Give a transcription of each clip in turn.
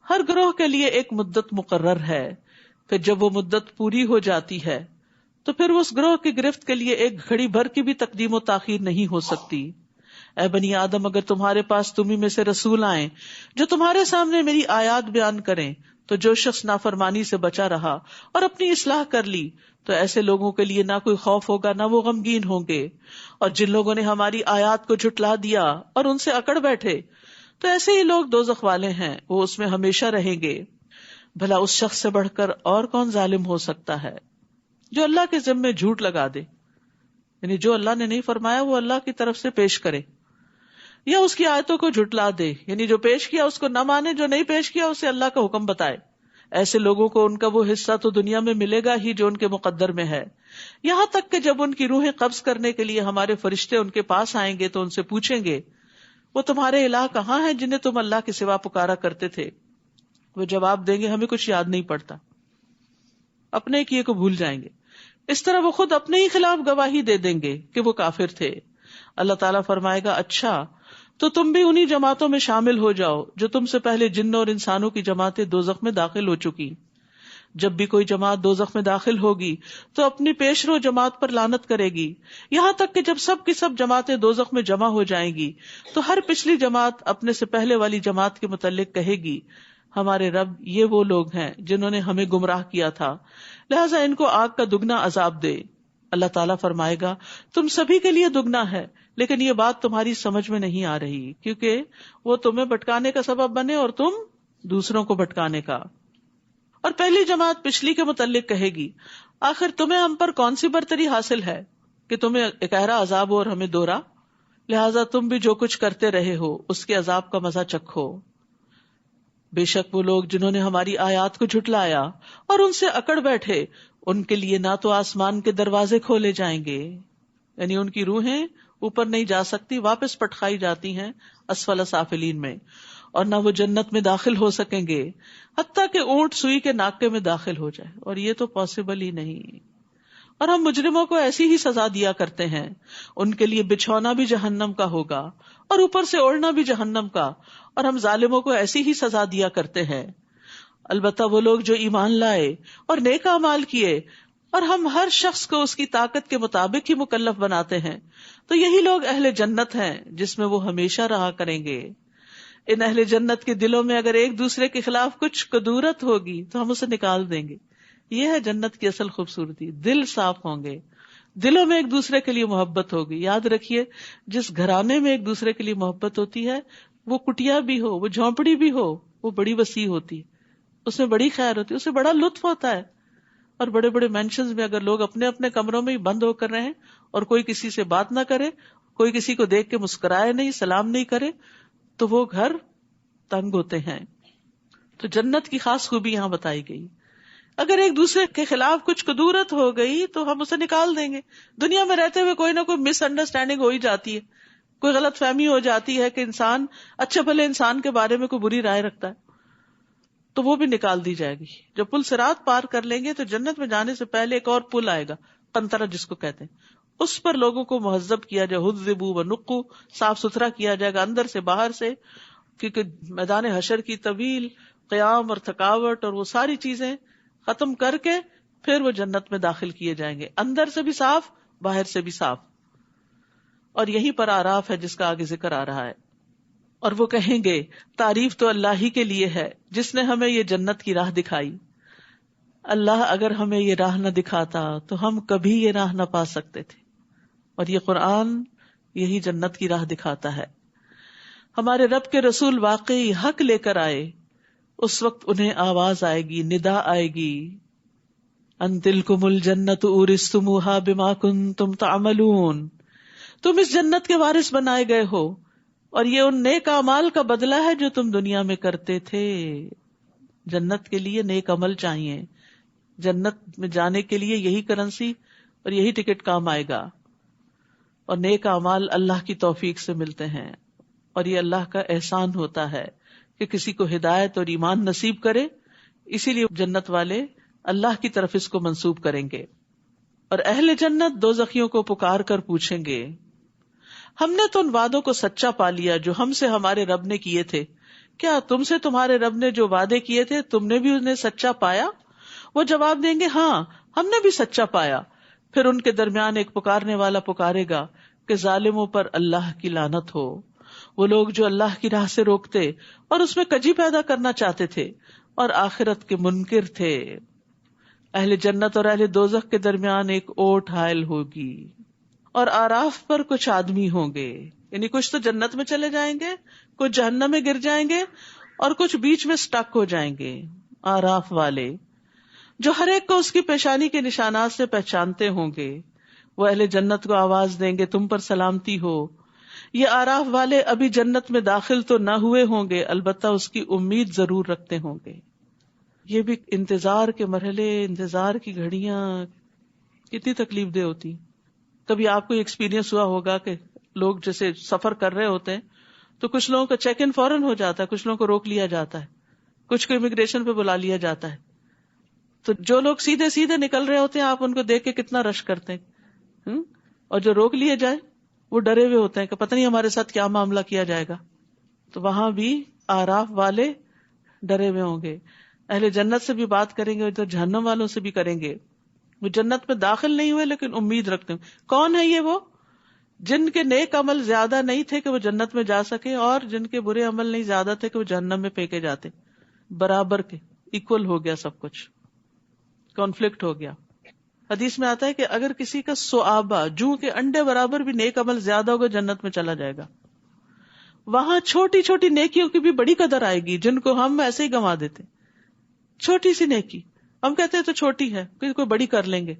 ہر گروہ کے لیے ایک مدت مقرر ہے، پھر جب وہ مدت پوری ہو جاتی ہے تو پھر اس گروہ کی گرفت کے لیے ایک گھڑی بھر کی بھی تقدیم و تاخیر نہیں ہو سکتی۔ اے بنی آدم، اگر تمہارے پاس تمہیں میں سے رسول آئیں جو تمہارے سامنے میری آیات بیان کریں، تو جو شخص نافرمانی سے بچا رہا اور اپنی اصلاح کر لی تو ایسے لوگوں کے لیے نہ کوئی خوف ہوگا نہ وہ غمگین ہوں گے، اور جن لوگوں نے ہماری آیات کو جھٹلا دیا اور ان سے اکڑ بیٹھے تو ایسے ہی لوگ دوزخ والے ہیں، وہ اس میں ہمیشہ رہیں گے۔ بھلا اس شخص سے بڑھ کر اور کون ظالم ہو سکتا ہے جو اللہ کے ذمے جھوٹ لگا دے، یعنی جو اللہ نے نہیں فرمایا وہ اللہ کی طرف سے پیش کرے، یا اس کی آیتوں کو جھٹلا دے، یعنی جو پیش کیا اس کو نہ مانے، جو نہیں پیش کیا اسے اللہ کا حکم بتائے۔ ایسے لوگوں کو ان کا وہ حصہ تو دنیا میں ملے گا ہی جو ان کے مقدر میں ہے، یہاں تک کہ جب ان کی روحیں قبض کرنے کے لیے ہمارے فرشتے ان کے پاس آئیں گے تو ان سے پوچھیں گے، وہ تمہارے الہ کہاں ہیں جنہیں تم اللہ کے سوا پکارا کرتے تھے؟ وہ جواب دیں گے، ہمیں کچھ یاد نہیں پڑتا، اپنے کیے کو بھول جائیں گے۔ اس طرح وہ خود اپنے ہی خلاف گواہی دے دیں گے کہ وہ کافر تھے۔ اللہ تعالیٰ فرمائے گا، اچھا تو تم بھی انہی جماعتوں میں شامل ہو جاؤ جو تم سے پہلے جنوں اور انسانوں کی جماعتیں دوزخ میں داخل ہو چکی۔ جب بھی کوئی جماعت دوزخ میں داخل ہوگی تو اپنی پیش رو جماعت پر لعنت کرے گی، یہاں تک کہ جب سب کی سب جماعتیں دوزخ میں جمع ہو جائیں گی تو ہر پچھلی جماعت اپنے سے پہلے والی جماعت کے متعلق کہے گی، ہمارے رب یہ وہ لوگ ہیں جنہوں نے ہمیں گمراہ کیا تھا، لہٰذا ان کو آگ کا دگنا عذاب دے۔ اللہ تعالیٰ فرمائے گا، تم سبھی کے لیے دگنا ہے، لیکن یہ بات تمہاری سمجھ میں نہیں آ رہی، کیونکہ وہ تمہیں بھٹکانے کا سبب بنے اور تم دوسروں کو بھٹکانے کا۔ اور پہلی جماعت پچھلی کے متعلق کہے گی، آخر تمہیں ہم پر کون سی برتری حاصل ہے کہ تمہیں اکہرا عذاب ہو اور ہمیں دوہرا؟ لہٰذا تم بھی جو کچھ کرتے رہے ہو اس کے عذاب کا مزہ چکھو۔ بے شک وہ لوگ جنہوں نے ہماری آیات کو جھٹلایا اور ان سے اکڑ بیٹھے، ان کے لیے نہ تو آسمان کے دروازے کھولے جائیں گے، یعنی ان کی روحیں اوپر نہیں جا سکتی، واپس پٹخائی جاتی ہیں اسفل سافلین میں، اور نہ وہ جنت میں داخل ہو سکیں گے حتیٰ کہ اونٹ سوئی کے ناکے میں داخل ہو جائے، اور یہ تو پاسبل ہی نہیں۔ اور ہم مجرموں کو ایسی ہی سزا دیا کرتے ہیں، ان کے لیے بچھونا بھی جہنم کا ہوگا اور اوپر سے اوڑھنا بھی جہنم کا، اور ہم ظالموں کو ایسی ہی سزا دیا کرتے ہیں۔ البتہ وہ لوگ جو ایمان لائے اور نیک اعمال کیے، اور ہم ہر شخص کو اس کی طاقت کے مطابق ہی مکلف بناتے ہیں، تو یہی لوگ اہل جنت ہیں جس میں وہ ہمیشہ رہا کریں گے۔ ان اہل جنت کے دلوں میں اگر ایک دوسرے کے خلاف کچھ کدورت ہوگی تو ہم اسے نکال دیں گے۔ یہ ہے جنت کی اصل خوبصورتی، دل صاف ہوں گے، دلوں میں ایک دوسرے کے لیے محبت ہوگی۔ یاد رکھیے، جس گھرانے میں ایک دوسرے کے لیے محبت ہوتی ہے، وہ کٹیا بھی ہو، وہ جھونپڑی بھی ہو، وہ بڑی وسیع ہوتی ہے، اس میں بڑی خیر ہوتی ہے، اس سے بڑا لطف ہوتا ہے۔ اور بڑے بڑے مینشنز میں اگر لوگ اپنے اپنے کمروں میں ہی بند ہو کر رہیں اور کوئی کسی سے بات نہ کرے، کوئی کسی کو دیکھ کے مسکرائے نہیں، سلام نہیں کرے، تو وہ گھر تنگ ہوتے ہیں۔ تو جنت کی خاص خوبی یہاں بتائی گئی، اگر ایک دوسرے کے خلاف کچھ کدورت ہو گئی تو ہم اسے نکال دیں گے۔ دنیا میں رہتے ہوئے کوئی نہ کوئی مس انڈرسٹینڈنگ ہو ہی جاتی ہے، کوئی غلط فہمی ہو جاتی ہے کہ انسان اچھے بھلے انسان کے بارے میں کوئی بری رائے رکھتا ہے، تو وہ بھی نکال دی جائے گی۔ جب پل صراط پار کر لیں گے تو جنت میں جانے سے پہلے ایک اور پل آئے گا، قنطرہ جس کو کہتے ہیں، اس پر لوگوں کو مہذب کیا جائے، حذبوا ونقوا، صاف ستھرا کیا جائے گا اندر سے باہر سے، کیونکہ میدان حشر کی طویل قیام اور تھکاوٹ اور وہ ساری چیزیں ختم کر کے پھر وہ جنت میں داخل کیے جائیں گے، اندر سے بھی صاف، باہر سے بھی صاف۔ اور یہی پر آراف ہے جس کا آگے ذکر آ رہا ہے۔ اور وہ کہیں گے، تعریف تو اللہ ہی کے لیے ہے جس نے ہمیں یہ جنت کی راہ دکھائی۔ اللہ اگر ہمیں یہ راہ نہ دکھاتا تو ہم کبھی یہ راہ نہ پا سکتے تھے، اور یہ قرآن یہی جنت کی راہ دکھاتا ہے۔ ہمارے رب کے رسول واقعی حق لے کر آئے، اس وقت انہیں آواز آئے گی، ندا آئے گی، ان تلکم الجنت اورثتموہا بما کنتم تعملون، تم اس جنت کے وارث بنائے گئے ہو اور یہ ان نیک اعمال کا بدلہ ہے جو تم دنیا میں کرتے تھے۔ جنت کے لیے نیک عمل چاہیے، جنت میں جانے کے لیے یہی کرنسی اور یہی ٹکٹ کام آئے گا، اور نیک اعمال اللہ کی توفیق سے ملتے ہیں، اور یہ اللہ کا احسان ہوتا ہے کہ کسی کو ہدایت اور ایمان نصیب کرے، اسی لیے جنت والے اللہ کی طرف اس کو منسوب کریں گے۔ اور اہل جنت دوزخیوں کو پکار کر پوچھیں گے، ہم نے تو ان وعدوں کو سچا پا لیا جو ہم سے ہمارے رب نے کیے تھے، کیا تم سے تمہارے رب نے جو وعدے کیے تھے تم نے بھی انہیں سچا پایا؟ وہ جواب دیں گے ہاں ہم نے بھی سچا پایا. پھر ان کے درمیان ایک پکارنے والا پکارے گا کہ ظالموں پر اللہ کی لعنت ہو. وہ لوگ جو اللہ کی راہ سے روکتے اور اس میں کجی پیدا کرنا چاہتے تھے اور آخرت کے منکر تھے. اہل جنت اور اہل دوزخ کے درمیان ایک اوٹ حائل ہوگی اور آراف پر کچھ آدمی ہوں گے، یعنی کچھ تو جنت میں چلے جائیں گے، کچھ جہنم میں گر جائیں گے اور کچھ بیچ میں سٹک ہو جائیں گے. آراف والے جو ہر ایک کو اس کی پیشانی کے نشانات سے پہچانتے ہوں گے، وہ اہل جنت کو آواز دیں گے تم پر سلامتی ہو. یہ آراف والے ابھی جنت میں داخل تو نہ ہوئے ہوں گے، البتہ اس کی امید ضرور رکھتے ہوں گے. یہ بھی انتظار کے مرحلے، انتظار کی گھڑیاں کتنی تکلیف دہ ہوتی. کبھی آپ کو ایکسپیرینس ہوا ہوگا کہ لوگ جیسے سفر کر رہے ہوتے ہیں تو کچھ لوگوں کا چیک ان فوراً ہو جاتا ہے، کچھ لوگوں کو روک لیا جاتا ہے، کچھ کو امیگریشن پہ بلا لیا جاتا ہے. تو جو لوگ سیدھے سیدھے نکل رہے ہوتے ہیں آپ ان کو دیکھ کے کتنا رش کرتے ہیں، اور جو روک لیے جائے وہ ڈرے ہوئے ہوتے ہیں کہ پتہ نہیں ہمارے ساتھ کیا معاملہ کیا جائے گا. تو وہاں بھی آراف والے ڈرے ہوئے ہوں گے. اہل جنت سے بھی بات کریں گے، ادھر جہنم والوں سے بھی کریں گے. وہ جنت میں داخل نہیں ہوئے لیکن امید رکھتے ہیں. کون ہے یہ؟ وہ جن کے نیک عمل زیادہ نہیں تھے کہ وہ جنت میں جا سکے اور جن کے برے عمل نہیں زیادہ تھے کہ وہ جہنم میں پھینکے جاتے. برابر کے ایکول ہو گیا سب کچھ، کانفلکٹ ہو گیا. حدیث میں آتا ہے کہ اگر کسی کا صحابہ جوں کے انڈے برابر بھی نیک عمل زیادہ ہوگا جنت میں چلا جائے گا. وہاں چھوٹی چھوٹی نیکیوں کی بھی بڑی قدر آئے گی جن کو ہم ایسے ہی گنوا دیتے. چھوٹی سی نیکی ہم کہتے ہیں تو چھوٹی ہے، کوئی بڑی کر لیں گے.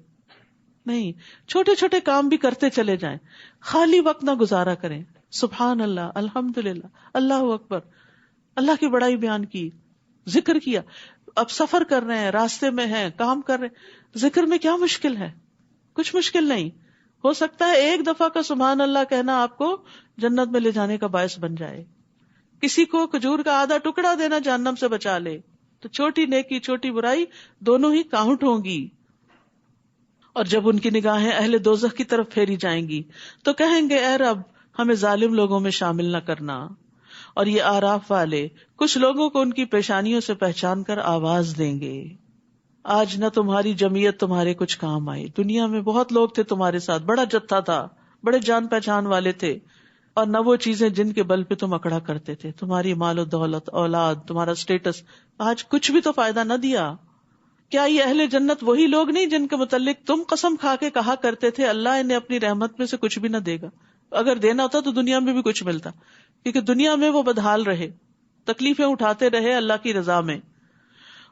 نہیں، چھوٹے چھوٹے کام بھی کرتے چلے جائیں. خالی وقت نہ گزارا کریں. سبحان اللہ، الحمدللہ، اللہ اکبر، اللہ کی بڑائی بیان کی، ذکر کیا. اب سفر کر رہے ہیں، راستے میں ہیں، کام کر رہے ہیں، ذکر میں کیا مشکل ہے؟ کچھ مشکل نہیں. ہو سکتا ہے ایک دفعہ کا سبحان اللہ کہنا آپ کو جنت میں لے جانے کا باعث بن جائے. کسی کو کھجور کا آدھا ٹکڑا دینا جہنم سے بچا لے. تو چھوٹی نیکی چھوٹی برائی دونوں ہی کاؤنٹ ہوں گی. اور جب ان کی نگاہیں اہل دوزخ کی طرف پھیری جائیں گی تو کہیں گے اے رب ہمیں ظالم لوگوں میں شامل نہ کرنا. اور یہ آراف والے کچھ لوگوں کو ان کی پیشانیوں سے پہچان کر آواز دیں گے آج نہ تمہاری جمعیت تمہارے کچھ کام آئی. دنیا میں بہت لوگ تھے تمہارے ساتھ، بڑا جتھا تھا، بڑے جان پہچان والے تھے، اور نہ وہ چیزیں جن کے بل پہ تم اکڑا کرتے تھے. تمہاری مال و دولت، اولاد، تمہارا سٹیٹس آج کچھ بھی تو فائدہ نہ دیا. کیا یہ اہل جنت وہی لوگ نہیں جن کے متعلق تم قسم کھا کے کہا کرتے تھے اللہ انہیں اپنی رحمت میں سے کچھ بھی نہ دے گا؟ اگر دینا ہوتا تو دنیا میں بھی کچھ ملتا، کیونکہ دنیا میں وہ بدحال رہے، تکلیفیں اٹھاتے رہے اللہ کی رضا میں.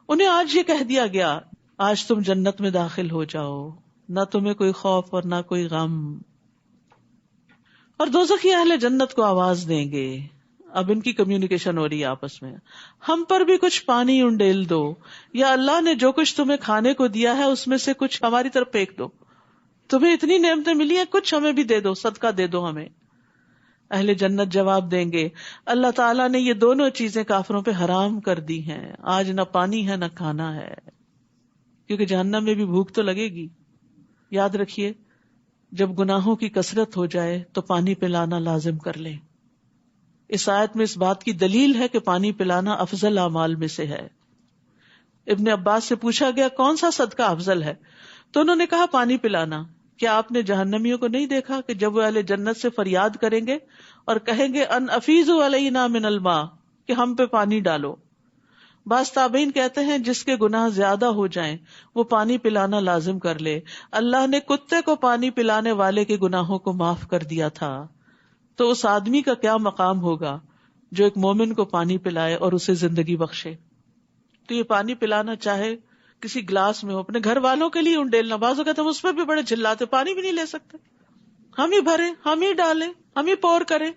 انہیں آج یہ کہہ دیا گیا آج تم جنت میں داخل ہو جاؤ، نہ تمہیں کوئی خوف اور نہ کوئی غم. اور دوزخی اہل جنت کو آواز دیں گے. اب ان کی کمیونیکیشن ہو رہی ہے آپس میں، ہم پر بھی کچھ پانی انڈیل دو، یا اللہ نے جو کچھ تمہیں کھانے کو دیا ہے اس میں سے کچھ ہماری طرف پھینک دو. تمہیں اتنی نعمتیں ملی ہیں، کچھ ہمیں بھی دے دو، صدقہ دے دو ہمیں. اہل جنت جواب دیں گے اللہ تعالیٰ نے یہ دونوں چیزیں کافروں پہ حرام کر دی ہیں، آج نہ پانی ہے نہ کھانا ہے. کیونکہ جہنم میں بھی بھوک تو لگے گی. یاد رکھیے جب گناہوں کی کثرت ہو جائے تو پانی پلانا لازم کر لیں. اس آیت میں اس بات کی دلیل ہے کہ پانی پلانا افضل اعمال میں سے ہے. ابن عباس سے پوچھا گیا کون سا صدقہ افضل ہے، تو انہوں نے کہا پانی پلانا. کیا آپ نے جہنمیوں کو نہیں دیکھا کہ جب وہ اہل جنت سے فریاد کریں گے اور کہیں گے ان افیضوا علینا من الماء، کہ ہم پہ پانی ڈالو. بعض تابعین کہتے ہیں جس کے گناہ زیادہ ہو جائیں وہ پانی پلانا لازم کر لے. اللہ نے کتے کو پانی پلانے والے کے گناہوں کو معاف کر دیا تھا، تو اس آدمی کا کیا مقام ہوگا جو ایک مومن کو پانی پلائے اور اسے زندگی بخشے. تو یہ پانی پلانا چاہے کسی گلاس میں ہو، اپنے گھر والوں کے لیے انڈیلنا. بعض اوقات ہم اس پہ بھی بڑے چلاتے، پانی بھی نہیں لے سکتے، ہم ہی بھریں، ہم ہی ڈالیں، ہم ہی پور کریں.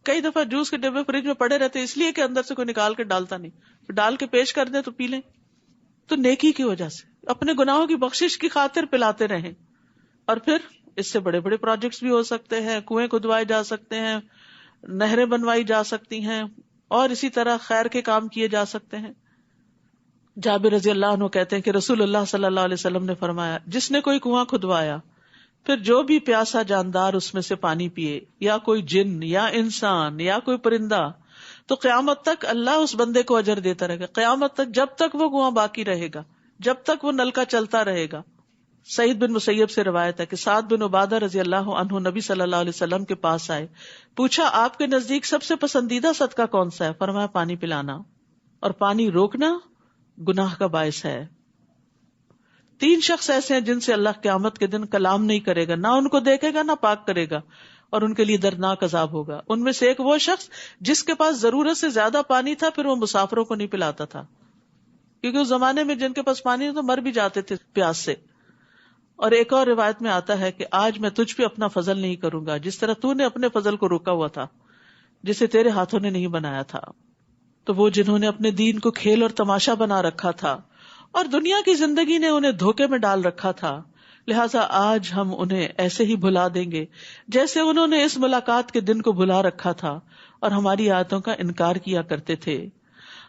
کئی دفعہ جوس کے ڈبے فریج میں پڑے رہتے اس لیے کہ اندر سے کوئی نکال کے ڈالتا نہیں، ڈال کے پیش کر دیں تو پی لیں. تو نیکی کی وجہ سے اپنے گناہوں کی بخشش کی خاطر پلاتے رہیں. اور پھر اس سے بڑے بڑے پروجیکٹس بھی ہو سکتے ہیں، کنویں کھدوائے جا سکتے ہیں، نہریں بنوائی جا سکتی ہیں، اور اسی طرح خیر کے کام کیے جا سکتے ہیں. جابر رضی اللہ عنہ کہتے ہیں کہ رسول اللہ صلی اللہ علیہ وسلم نے فرمایا جس نے کوئی کنواں کھدوایا پھر جو بھی پیاسا جاندار اس میں سے پانی پیے، یا کوئی جن یا انسان یا کوئی پرندہ، تو قیامت تک اللہ اس بندے کو اجر دیتا رہے گا، قیامت تک، جب تک وہ کنواں باقی رہے گا، جب تک وہ نلکا چلتا رہے گا. سعید بن مسیب سے روایت ہے کہ سعد بن عبادہ رضی اللہ عنہ نبی صلی اللہ علیہ وسلم کے پاس آئے، پوچھا آپ کے نزدیک سب سے پسندیدہ صدقہ کون سا ہے؟ فرمایا پانی پلانا، اور پانی روکنا گناہ کا باعث ہے. 3 شخص ایسے ہیں جن سے اللہ قیامت کے دن کلام نہیں کرے گا، نہ ان کو دیکھے گا نہ پاک کرے گا، اور ان کے لیے دردناک عذاب ہوگا. ان میں سے ایک وہ شخص جس کے پاس ضرورت سے زیادہ پانی تھا، پھر وہ مسافروں کو نہیں پلاتا تھا، کیونکہ اس زمانے میں جن کے پاس پانی تو مر بھی جاتے تھے پیاس سے. اور ایک اور روایت میں آتا ہے کہ آج میں تجھ پہ اپنا فضل نہیں کروں گا جس طرح تو نے اپنے فضل کو روکا ہوا تھا جسے تیرے ہاتھوں نے نہیں بنایا تھا. تو وہ جنہوں نے اپنے دین کو کھیل اور تماشا بنا رکھا تھا اور دنیا کی زندگی نے انہیں دھوکے میں ڈال رکھا تھا، لہٰذا آج ہم انہیں ایسے ہی بھلا دیں گے جیسے انہوں نے اس ملاقات کے دن کو بھلا رکھا تھا اور ہماری آیتوں کا انکار کیا کرتے تھے.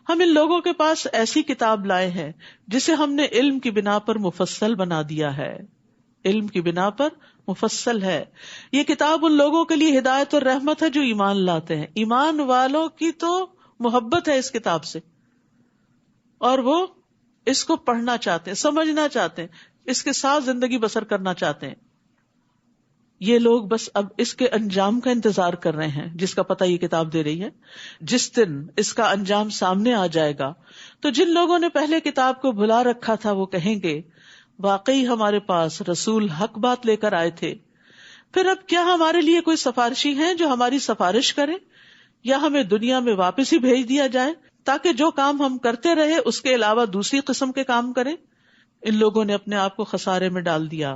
ہم ان لوگوں کے پاس ایسی کتاب لائے ہیں جسے ہم نے علم کی بنا پر مفصل بنا دیا ہے. علم کی بنا پر مفصل ہے. یہ کتاب ان لوگوں کے لیے ہدایت اور رحمت ہے جو ایمان لاتے ہیں. ایمان والوں کی تو محبت ہے اس کتاب سے، اور وہ اس کو پڑھنا چاہتے ہیں، سمجھنا چاہتے ہیں، اس کے ساتھ زندگی بسر کرنا چاہتے ہیں. یہ لوگ بس اب اس کے انجام کا انتظار کر رہے ہیں جس کا پتہ یہ کتاب دے رہی ہے. جس دن اس کا انجام سامنے آ جائے گا تو جن لوگوں نے پہلے کتاب کو بھلا رکھا تھا وہ کہیں گے واقعی ہمارے پاس رسول حق بات لے کر آئے تھے. پھر اب کیا ہمارے لیے کوئی سفارشی ہیں جو ہماری سفارش کرے، یا ہمیں دنیا میں واپس ہی بھیج دیا جائے تاکہ جو کام ہم کرتے رہے اس کے علاوہ دوسری قسم کے کام کریں. ان لوگوں نے اپنے آپ کو خسارے میں ڈال دیا،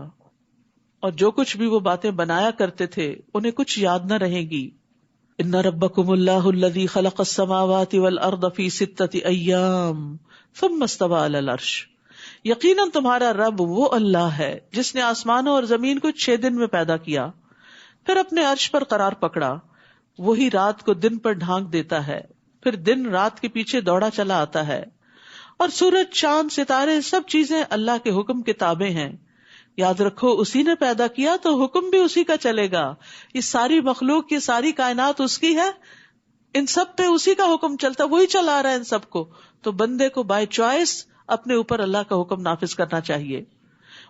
اور جو کچھ بھی وہ باتیں بنایا کرتے تھے انہیں کچھ یاد نہ رہے گی. ان ربکم اللہ الذی خلق السماوات والارض فی 6 ایام ثم استوى علی العرش. یقیناً تمہارا رب وہ اللہ ہے جس نے آسمانوں اور زمین کو 6 دن میں پیدا کیا، پھر اپنے عرش پر قرار پکڑا. وہی رات کو دن پر ڈھانک دیتا ہے، پھر دن رات کے پیچھے دوڑا چلا آتا ہے، اور سورج، چاند، ستارے سب چیزیں اللہ کے حکم کے تابع ہیں. یاد رکھو اسی نے پیدا کیا تو حکم بھی اسی کا چلے گا. یہ ساری مخلوق، یہ ساری کائنات اس کی ہے، ان سب پہ اسی کا حکم چلتا، وہی چلا رہا ہے ان سب کو. تو بندے کو بائی چوائس اپنے اوپر اللہ کا حکم نافذ کرنا چاہیے.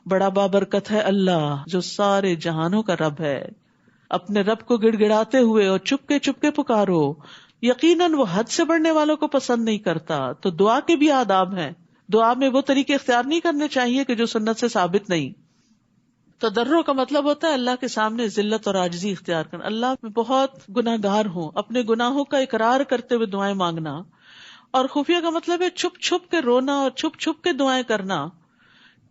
بڑا بابرکت ہے اللہ جو سارے جہانوں کا رب ہے. اپنے رب کو گڑ گڑاتے ہوئے اور چپ کے پکارو، یقیناً وہ حد سے بڑھنے والوں کو پسند نہیں کرتا. تو دعا کے بھی آداب ہیں. دعا میں وہ طریقے اختیار نہیں کرنے چاہیے کہ جو سنت سے ثابت نہیں. تضرع کا مطلب ہوتا ہے اللہ کے سامنے ذلت اور عاجزی اختیار کرنا. اللہ میں بہت گناہ گار ہوں، اپنے گناہوں کا اقرار کرتے ہوئے دعائیں مانگنا. اور خفیہ کا مطلب ہے چھپ چھپ کے رونا اور چھپ چھپ کے دعائیں کرنا،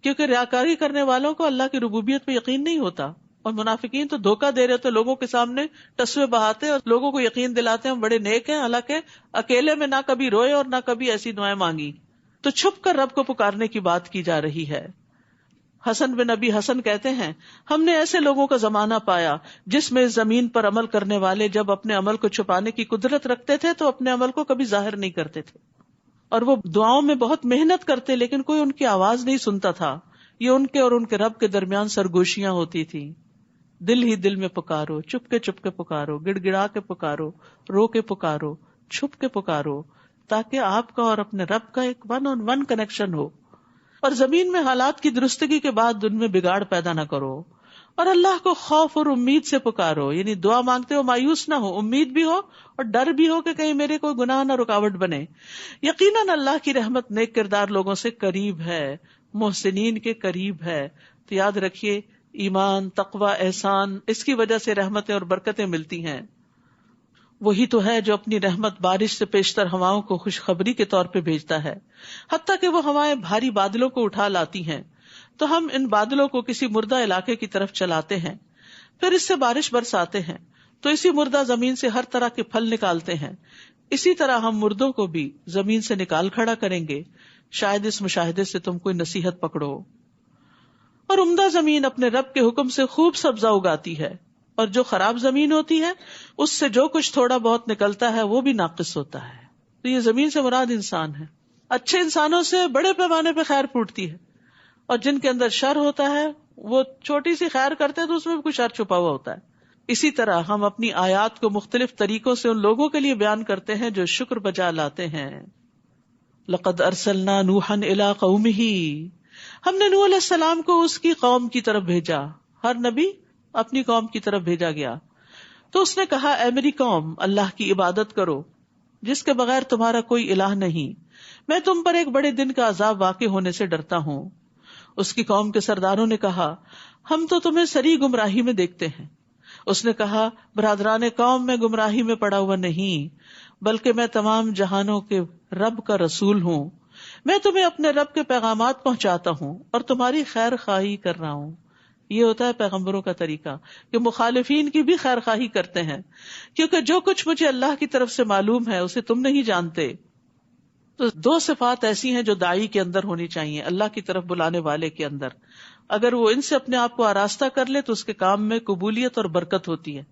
کیونکہ ریاکاری کرنے والوں کو اللہ کی ربوبیت پہ یقین نہیں ہوتا. اور منافقین تو دھوکہ دے رہے تو لوگوں کے سامنے ٹسوے بہاتے اور لوگوں کو یقین دلاتے ہیں ہم بڑے نیک ہیں، حالانکہ اکیلے میں نہ کبھی روئے اور نہ کبھی ایسی دعائیں مانگی. تو چھپ کر رب کو پکارنے کی بات کی جا رہی ہے. حسن بن نبی حسن کہتے ہیں ہم نے ایسے لوگوں کا زمانہ پایا جس میں زمین پر عمل کرنے والے جب اپنے عمل کو چھپانے کی قدرت رکھتے تھے تو اپنے عمل کو کبھی ظاہر نہیں کرتے تھے، اور وہ دعاؤں میں بہت محنت کرتے لیکن کوئی ان کی آواز نہیں سنتا تھا. یہ ان کے اور ان کے رب کے درمیان سرگوشیاں ہوتی تھی. دل ہی دل میں پکارو، چپ کے پکارو، گڑ گڑا کے پکارو، رو کے پکارو، چھپ کے پکارو، تاکہ آپ کا اور اپنے رب کا ایک 1-on-1 کنیکشن ہو. اور زمین میں حالات کی درستگی کے بعد ان میں بگاڑ پیدا نہ کرو، اور اللہ کو خوف اور امید سے پکارو. یعنی دعا مانگتے ہو مایوس نہ ہو، امید بھی ہو اور ڈر بھی ہو کہ کہیں میرے کوئی گناہ نہ رکاوٹ بنے. یقیناً اللہ کی رحمت نیک کردار لوگوں سے قریب ہے، محسنین کے قریب ہے. تو یاد رکھیے ایمان، تقوی، احسان، اس کی وجہ سے رحمتیں اور برکتیں ملتی ہیں. وہی تو ہے جو اپنی رحمت بارش سے پیشتر ہواؤں کو خوشخبری کے طور پہ بھیجتا ہے، حتیٰ کہ وہ ہوائیں بھاری بادلوں کو اٹھا لاتی ہیں تو ہم ان بادلوں کو کسی مردہ علاقے کی طرف چلاتے ہیں، پھر اس سے بارش برساتے ہیں تو اسی مردہ زمین سے ہر طرح کے پھل نکالتے ہیں. اسی طرح ہم مردوں کو بھی زمین سے نکال کھڑا کریں گے. شاید اس مشاہدے سے تم کوئی نصیحت پکڑو. اور عمدہ زمین اپنے رب کے حکم سے خوب سبزہ اگاتی ہے، اور جو خراب زمین ہوتی ہے اس سے جو کچھ تھوڑا بہت نکلتا ہے وہ بھی ناقص ہوتا ہے. تو یہ زمین سے مراد انسان ہے. اچھے انسانوں سے بڑے پیمانے پہ خیر پھوٹتی ہے، اور جن کے اندر شر ہوتا ہے وہ چھوٹی سی خیر کرتے ہیں تو اس میں بھی کچھ شر چھپا ہوا ہوتا ہے. اسی طرح ہم اپنی آیات کو مختلف طریقوں سے ان لوگوں کے لیے بیان کرتے ہیں جو شکر بجا لاتے ہیں. لقد ارسلنا نوحا الی قومہ، ہم نے نوح علیہ السلام کو اس کی قوم کی طرف بھیجا. ہر نبی اپنی قوم کی طرف بھیجا گیا. تو اس نے کہا اے میری قوم، اللہ کی عبادت کرو جس کے بغیر تمہارا کوئی الہ نہیں. میں تم پر ایک بڑے دن کا عذاب واقع ہونے سے ڈرتا ہوں. اس کی قوم کے سرداروں نے کہا ہم تو تمہیں سری گمراہی میں دیکھتے ہیں. اس نے کہا برادران قوم، میں گمراہی میں پڑا ہوا نہیں، بلکہ میں تمام جہانوں کے رب کا رسول ہوں. میں تمہیں اپنے رب کے پیغامات پہنچاتا ہوں اور تمہاری خیر خواہی کر رہا ہوں. یہ ہوتا ہے پیغمبروں کا طریقہ کہ مخالفین کی بھی خیر خواہی کرتے ہیں، کیونکہ جو کچھ مجھے اللہ کی طرف سے معلوم ہے اسے تم نہیں جانتے. تو دو صفات ایسی ہیں جو داعی کے اندر ہونی چاہیے، اللہ کی طرف بلانے والے کے اندر. اگر وہ ان سے اپنے آپ کو آراستہ کر لے تو اس کے کام میں قبولیت اور برکت ہوتی ہے.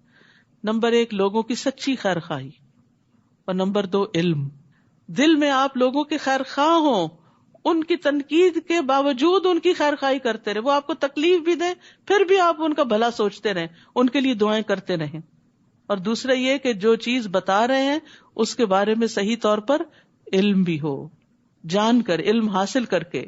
نمبر 1 لوگوں کی سچی خیر خواہی، اور نمبر 2 علم. دل میں آپ لوگوں کے خیر خواہ ہوں، ان کی تنقید کے باوجود ان کی خیر خواہی کرتے رہے. وہ آپ کو تکلیف بھی دیں پھر بھی آپ ان کا بھلا سوچتے رہیں، ان کے لیے دعائیں کرتے رہیں. اور دوسرا یہ کہ جو چیز بتا رہے ہیں اس کے بارے میں صحیح طور پر علم بھی ہو، جان کر، علم حاصل کر کے.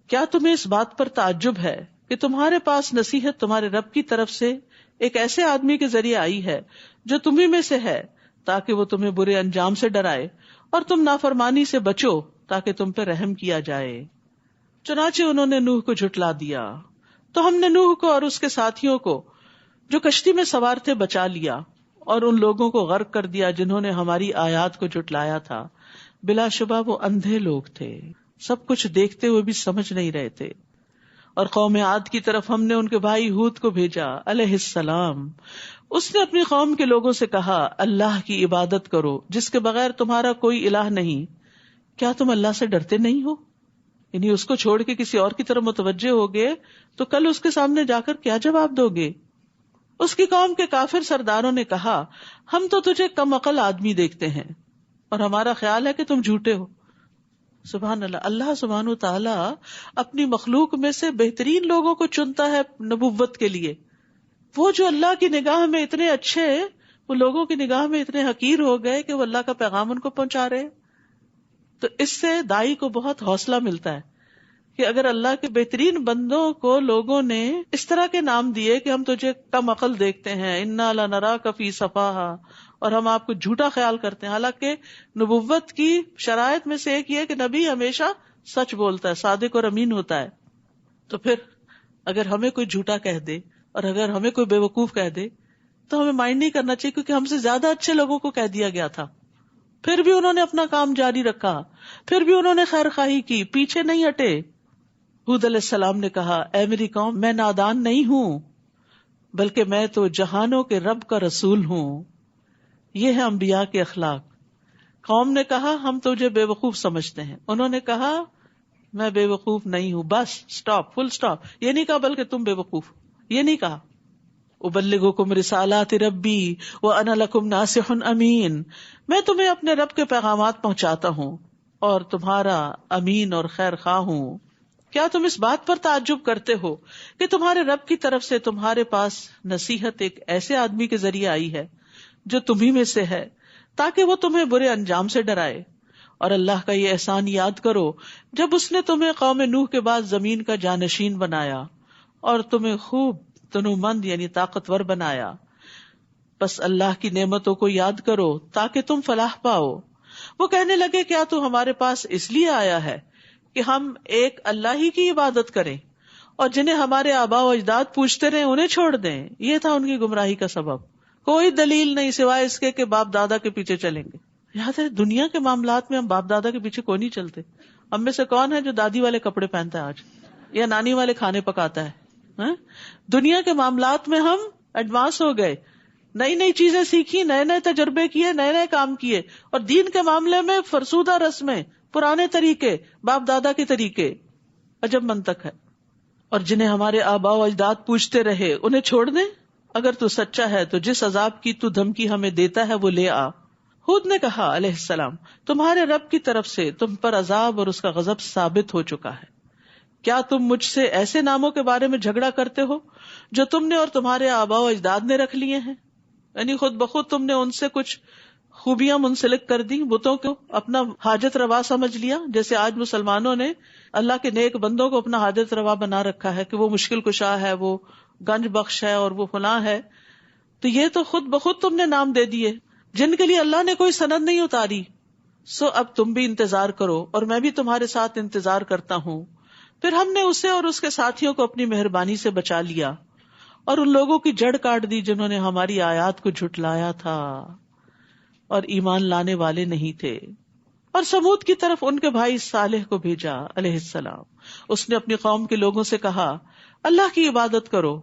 کیا تمہیں اس بات پر تعجب ہے کہ تمہارے پاس نصیحت تمہارے رب کی طرف سے ایک ایسے آدمی کے ذریعے آئی ہے جو تمہیں میں سے ہے، تاکہ وہ تمہیں برے انجام سے ڈرائے اور تم نافرمانی سے بچو تاکہ تم پہ رحم کیا جائے. چنانچہ انہوں نے نوح کو جھٹلا دیا تو ہم نے نوح کو اور اس کے ساتھیوں کو جو کشتی میں سوار تھے بچا لیا، اور ان لوگوں کو غرق کر دیا جنہوں نے ہماری آیات کو جھٹلایا تھا. بلا شبہ وہ اندھے لوگ تھے، سب کچھ دیکھتے ہوئے بھی سمجھ نہیں رہے تھے. اور قوم عاد کی طرف ہم نے ان کے بھائی ہود کو بھیجا علیہ السلام. اس نے اپنی قوم کے لوگوں سے کہا اللہ کی عبادت کرو جس کے بغیر تمہارا کوئی الہ نہیں. کیا تم اللہ سے ڈرتے نہیں ہو؟ یعنی اس کو چھوڑ کے کسی اور کی طرف متوجہ ہوگے تو کل اس کے سامنے جا کر کیا جواب دو گے؟ اس کی قوم کے کافر سرداروں نے کہا ہم تو تجھے کم عقل آدمی دیکھتے ہیں اور ہمارا خیال ہے کہ تم جھوٹے ہو. سبحان اللہ. اللہ سبحانہ وتعالی اپنی مخلوق میں سے بہترین لوگوں کو چنتا ہے نبوت کے لیے. وہ جو اللہ کی نگاہ میں اتنے اچھے، وہ لوگوں کی نگاہ میں اتنے حقیر ہو گئے کہ وہ اللہ کا پیغام ان کو پہنچا رہے. تو اس سے دائی کو بہت حوصلہ ملتا ہے کہ اگر اللہ کے بہترین بندوں کو لوگوں نے اس طرح کے نام دیے کہ ہم تجھے کم عقل دیکھتے ہیں، انا لنراک فی صفاہا، اور ہم آپ کو جھوٹا خیال کرتے ہیں. حالانکہ نبوت کی شرائط میں سے ایک یہ کہ نبی ہمیشہ سچ بولتا ہے، صادق اور امین ہوتا ہے. تو پھر اگر ہمیں کوئی جھوٹا کہہ دے اور اگر ہمیں کوئی بے وقوف کہہ دے تو ہمیں مائنڈ نہیں کرنا چاہیے، کیونکہ ہم سے زیادہ اچھے لوگوں کو کہہ دیا گیا تھا. پھر بھی انہوں نے اپنا کام جاری رکھا، پھر بھی انہوں نے خیر خواہی کی، پیچھے نہیں ہٹے. ہود علیہ السلام نے کہا اے میری قوم، میں نادان نہیں ہوں بلکہ میں تو جہانوں کے رب کا رسول ہوں. یہ ہے انبیاء کے اخلاق. قوم نے کہا ہم تجھے بے وقوف سمجھتے ہیں، انہوں نے کہا میں بے وقوف نہیں ہوں. بس سٹاپ، فل سٹاپ. یہ نہیں کہا بلکہ تم بے وقوف، یہ نہیں کہا. ابلغکم رسالات ربی وانا لکم ناصح امین، میں تمہیں اپنے رب کے پیغامات پہنچاتا ہوں اور تمہارا امین اور خیر خواہ ہوں. کیا تم اس بات پر تعجب کرتے ہو کہ تمہارے رب کی طرف سے تمہارے پاس نصیحت ایک ایسے آدمی کے ذریعے آئی ہے جو تمہیں میں سے ہے، تاکہ وہ تمہیں برے انجام سے ڈرائے. اور اللہ کا یہ احسان یاد کرو جب اس نے تمہیں قوم نوح کے بعد زمین کا جانشین بنایا اور تمہیں خوب تنومند یعنی طاقتور بنایا. بس اللہ کی نعمتوں کو یاد کرو تاکہ تم فلاح پاؤ. وہ کہنے لگے کیا تو ہمارے پاس اس لیے آیا ہے کہ ہم ایک اللہ ہی کی عبادت کریں اور جنہیں ہمارے آباء و اجداد پوچھتے رہے انہیں چھوڑ دیں؟ یہ تھا ان کی گمراہی کا سبب. کوئی دلیل نہیں سوائے اس کے کہ باپ دادا کے پیچھے چلیں گے. یاد ہے دنیا کے معاملات میں ہم باپ دادا کے پیچھے کوئی نہیں چلتے. ہم میں سے کون ہے جو دادی والے کپڑے پہنتا ہے آج یا نانی والے کھانے پکاتا ہے؟ دنیا کے معاملات میں ہم ایڈوانس ہو گئے، نئی نئی چیزیں سیکھی، نئے نئے تجربے کیے، نئے نئے کام کیے. اور دین کے معاملے میں فرسودہ رسمیں، پرانے طریقے، باپ دادا کے طریقے. عجب منطق ہے. اور جنہیں ہمارے آباء و اجداد پوچھتے رہے انہیں چھوڑ دیں؟ اگر تو سچا ہے تو جس عذاب کی تو دھمکی ہمیں دیتا ہے وہ لے آ. ہود نے کہا علیہ السلام تمہارے رب کی طرف سے تم پر عذاب اور اس کا غضب ثابت ہو چکا ہے. کیا تم مجھ سے ایسے ناموں کے بارے میں جھگڑا کرتے ہو جو تم نے اور تمہارے آباء و اجداد نے رکھ لیے ہیں؟ یعنی خود بخود تم نے ان سے کچھ خوبیاں منسلک کر دی، بتوں کو اپنا حاجت روا سمجھ لیا، جیسے آج مسلمانوں نے اللہ کے نیک بندوں کو اپنا حاجت روا بنا رکھا ہے کہ وہ مشکل کشا ہے، وہ گنج بخش ہے اور وہ فلاں ہے. تو یہ تو خود بخود تم نے نام دے دیے جن کے لیے اللہ نے کوئی سند نہیں اتاری. سو اب تم بھی انتظار کرو اور میں بھی تمہارے ساتھ انتظار کرتا ہوں. پھر ہم نے اسے اور اس کے ساتھیوں کو اپنی مہربانی سے بچا لیا اور ان لوگوں کی جڑ کاٹ دی جنہوں نے ہماری آیات کو جھٹلایا تھا اور ایمان لانے والے نہیں تھے. اور سمود کی طرف ان کے بھائی صالح کو بھیجا علیہ السلام. اس نے اپنی قوم کے لوگوں سے کہا، اللہ کی عبادت کرو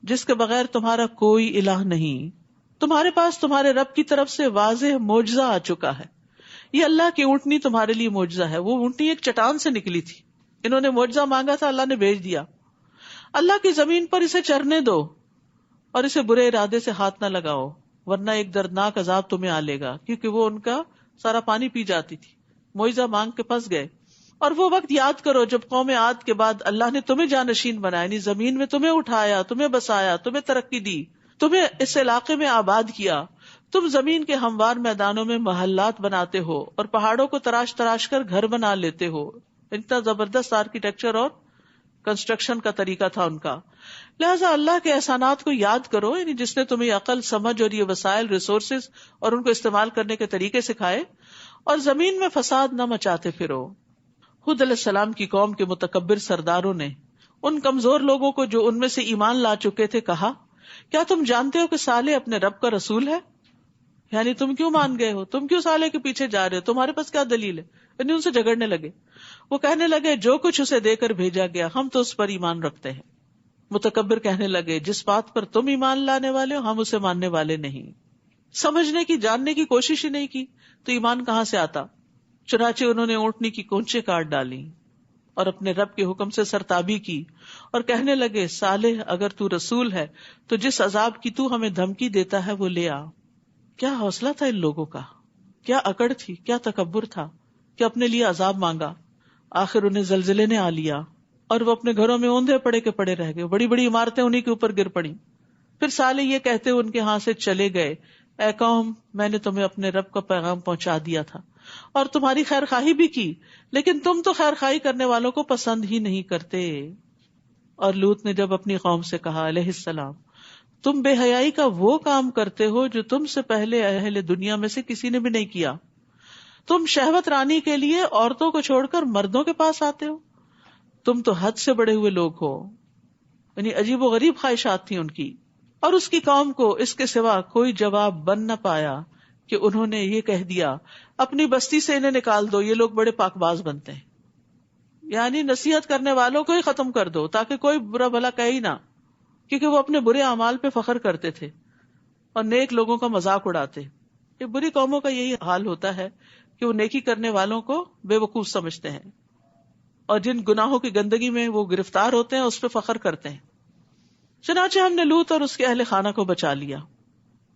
جس کے بغیر تمہارا کوئی الہ نہیں. تمہارے پاس تمہارے رب کی طرف سے واضح معجزہ آ چکا ہے. یہ اللہ کی اونٹنی تمہارے لیے معجزہ ہے. وہ اونٹنی ایک چٹان سے نکلی تھی، انہوں نے معجزہ مانگا تھا، اللہ نے بھیج دیا. اللہ کی زمین پر اسے چرنے دو اور اسے برے ارادے سے ہاتھ نہ لگاؤ ورنہ ایک دردناک عذاب تمہیں آ لے گا. کیونکہ وہ ان کا سارا پانی پی جاتی تھی، معجزہ مانگ کے پھنس گئے. اور وہ وقت یاد کرو جب قوم عاد کے بعد اللہ نے تمہیں جانشین بنایا، یعنی زمین میں تمہیں اٹھایا، تمہیں بسایا، تمہیں ترقی دی، تمہیں اس علاقے میں آباد کیا. تم زمین کے ہموار میدانوں میں محلات بناتے ہو اور پہاڑوں کو تراش تراش کر گھر بنا لیتے ہو. اتنا زبردست آرکیٹیکچر اور کنسٹرکشن کا طریقہ تھا ان کا. لہٰذا اللہ کے احسانات کو یاد کرو، یعنی جس نے تمہیں عقل، سمجھ اور یہ وسائل، ریسورسز اور ان کو استعمال کرنے کے طریقے سکھائے، اور زمین میں فساد نہ مچاتے پھرو. ہود علیہ السلام کی قوم کے متکبر سرداروں نے ان کمزور لوگوں کو جو ان میں سے ایمان لا چکے تھے کہا، کیا تم جانتے ہو کہ صالح اپنے رب کا رسول ہے؟ یعنی تم کیوں مان گئے ہو؟ تم کیوں صالح کے پیچھے جا رہے ہو؟ تمہارے پاس کیا دلیل ہے؟ یعنی ان سے جھگڑنے لگے. وہ کہنے لگے، جو کچھ اسے دے کر بھیجا گیا ہم تو اس پر ایمان رکھتے ہیں. متکبر کہنے لگے، جس بات پر تم ایمان لانے والے ہو ہم اسے ماننے والے نہیں. سمجھنے کی، جاننے کی کوشش ہی نہیں کی تو ایمان کہاں سے آتا. چنانچہ انہوں نے اونٹنی کی کونچیں کاٹ ڈالی اور اپنے رب کے حکم سے سرتابی کی اور کہنے لگے، صالح اگر تو رسول ہے تو جس عذاب کی تو ہمیں دھمکی دیتا ہے وہ لے آ. کیا حوصلہ تھا ان لوگوں کا، کیا اکڑ تھی، کیا تکبر تھا کہ اپنے لیے عذاب مانگا. آخر انہیں زلزلے نے آ لیا اور وہ اپنے گھروں میں اوندھے پڑے کے پڑے رہ گئے. بڑی بڑی عمارتیں انہیں کے اوپر گر پڑی. پھر صالح یہ کہتے ان کے ہاں سے چلے گئے، اے قوم، میں نے تمہیں اپنے رب کا پیغام پہنچا دیا تھا اور تمہاری خیر خواہی بھی کی، لیکن تم تو خیر خواہی کرنے والوں کو پسند ہی نہیں کرتے. اور لوط نے جب اپنی قوم سے کہا علیہ السلام، تم بے حیائی کا وہ کام کرتے ہو جو تم سے پہلے اہل دنیا میں سے کسی نے بھی نہیں کیا. تم شہوت رانی کے لیے عورتوں کو چھوڑ کر مردوں کے پاس آتے ہو. تم تو حد سے بڑے ہوئے لوگ ہو. یعنی عجیب و غریب خواہشات تھیں ان کی. اور اس کی قوم کو اس کے سوا کوئی جواب بن نہ پایا کہ انہوں نے یہ کہہ دیا، اپنی بستی سے انہیں نکال دو، یہ لوگ بڑے پاک باز بنتے ہیں. یعنی نصیحت کرنے والوں کو ہی ختم کر دو تاکہ کوئی برا بھلا کہے ہی نہ، کیونکہ وہ اپنے برے اعمال پہ فخر کرتے تھے اور نیک لوگوں کا مذاق اڑاتے. یہ بری قوموں کا یہی حال ہوتا ہے کہ وہ نیکی کرنے والوں کو بے وقوف سمجھتے ہیں اور جن گناہوں کی گندگی میں وہ گرفتار ہوتے ہیں اس پہ فخر کرتے ہیں. چنانچہ ہم نے لوط اور اس کے اہل خانہ کو بچا لیا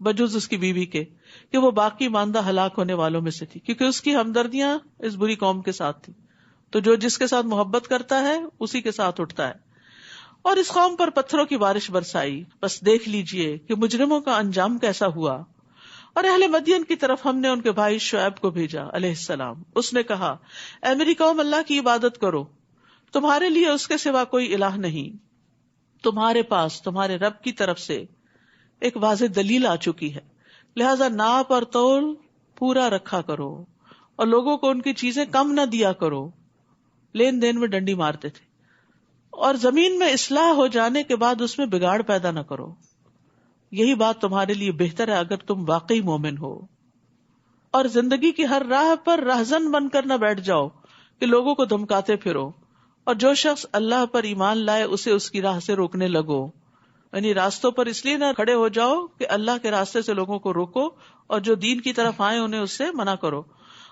بجز اس کی بیوی کے کہ وہ باقی ماندہ ہلاک ہونے والوں میں سے تھی، کیونکہ اس کی ہمدردیاں اس بری قوم کے ساتھ تھی. تو جو جس کے ساتھ محبت کرتا ہے اسی کے ساتھ اٹھتا ہے. اور اس قوم پر پتھروں کی بارش برسائی، بس دیکھ لیجئے کہ مجرموں کا انجام کیسا ہوا. اور اہل مدین کی طرف ہم نے ان کے بھائی شعیب کو بھیجا علیہ السلام. اس نے کہا، اے میری قوم، اللہ کی عبادت کرو، تمہارے لیے اس کے سوا کوئی الہ نہیں. تمہارے پاس تمہارے رب کی طرف سے ایک واضح دلیل آ چکی ہے، لہذا ناپ اور تول پورا رکھا کرو اور لوگوں کو ان کی چیزیں کم نہ دیا کرو. لین دین میں ڈنڈی مارتے تھے. اور زمین میں اصلاح ہو جانے کے بعد اس میں بگاڑ پیدا نہ کرو. یہی بات تمہارے لیے بہتر ہے اگر تم واقعی مومن ہو. اور زندگی کی ہر راہ پر راہزن بن کر نہ بیٹھ جاؤ کہ لوگوں کو دھمکاتے پھرو، اور جو شخص اللہ پر ایمان لائے اسے اس کی راہ سے روکنے لگو. یعنی راستوں پر اس لیے نہ کھڑے ہو جاؤ کہ اللہ کے راستے سے لوگوں کو روکو، اور جو دین کی طرف آئے انہیں اس سے منع کرو.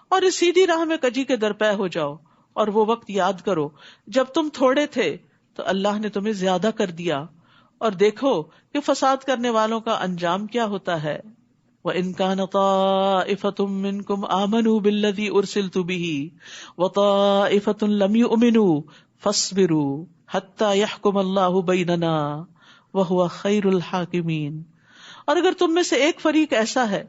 اور اس سیدھی راہ میں کجی کے درپے ہو جاؤ. اور وہ وقت یاد کرو جب تم تھوڑے تھے تو اللہ نے تمہیں زیادہ کر دیا، اور دیکھو کہ فساد کرنے والوں کا انجام کیا ہوتا ہے. وَإِن كَانَ طَائِفَةٌ مِّنكُمْ آمَنُوا بِالَّذِي أُرْسِلْتُ بِهِ وَطَائِفَةٌ لَّمْ يُؤْمِنُوا فاصبروا حتی یحکم اللہ بیننا وہو خیر الحاکمین. اور اگر تم میں سے ایک فریق ایسا ہے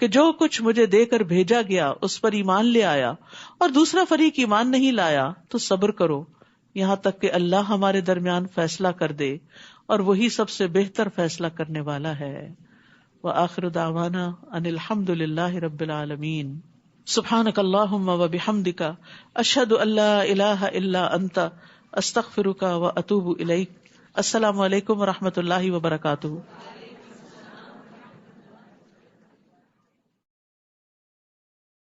کہ جو کچھ مجھے دے کر بھیجا گیا اس پر ایمان لے آیا اور دوسرا فریق ایمان نہیں لایا تو صبر کرو یہاں تک کہ اللہ ہمارے درمیان فیصلہ کر دے اور وہی سب سے بہتر فیصلہ کرنے والا ہے. وآخر دعوانا ان الحمد للہ رب العالمین. سبحانک اللہم وبحمدک اشہد ان لا الہ الا انت استغفرک واتوب الیک. السلام علیکم ورحمۃ اللہ وبرکاتہ.